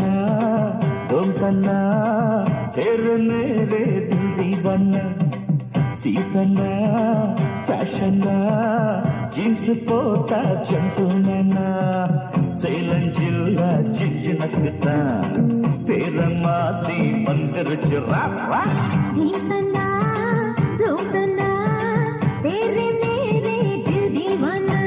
तन्ना तुम तन्ना तेरे मेरे दिल दीवाना सीसना फैशना जीन्स पोता जंटलमैना சேலன் ஜில்லா சின்னக்குத்தா பேர மாத்தி வந்துருச்சு தீபனா ரோதனா तेरे मेरे दिल दीवाना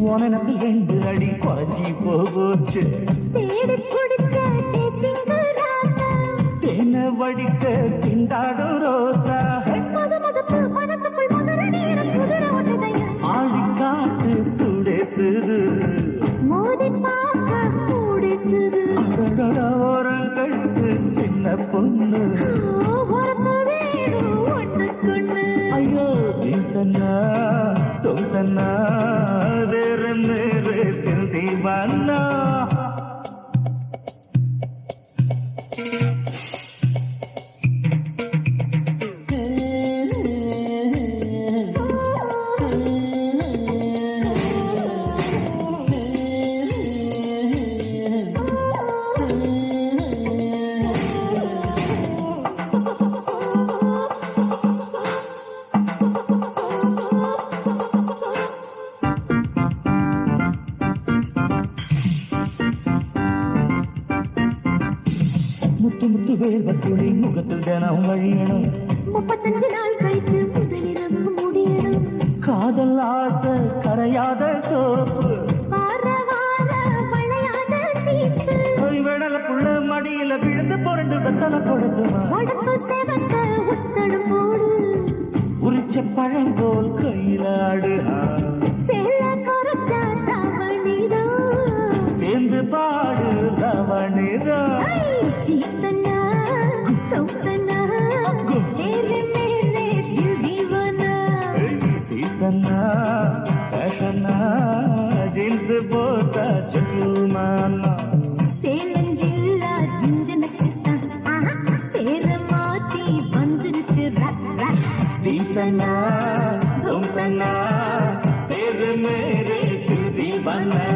உனக்கு எண்டு அடி குறைஞ்சி போச்சு தேன வடிக்க திண்டாடும் ரோசா ஆழி காட்டு சுடேத்துது ஓரங்கட்டு சின்ன பொண்ணு ஐயோ தீந்தன்னா தோந்தன்னா तेरे मेरे दिल दीवाना முத்து முத்து வேர்வத்துளி முகத்தில் தினம் வழியணும் 35 நாள் கழித்து முதலிரவு முடியணும் காதல் ஆசை கரையாத சோப்பு வார வார மழையாத சீப்பு விடல புள்ள மடியில விழுந்து புரண்டு வெத்தலை கொடுக்குமா உடம்பு செவக்க உத்தடு போடு உரிச்ச பழங்கோல் கையிலாடு சேல குறைச்சா தவணிதான் சேர்ந்து பாடு தவணிதான் सीसना फैशना जींस पोता चटलमाना சேலன் ஜில்லா ஜிஞ்சனக்குத்தா பேர மாத்தி வந்துருச்சு दीपना तुम तना तेरे मेरे दिल दीवाना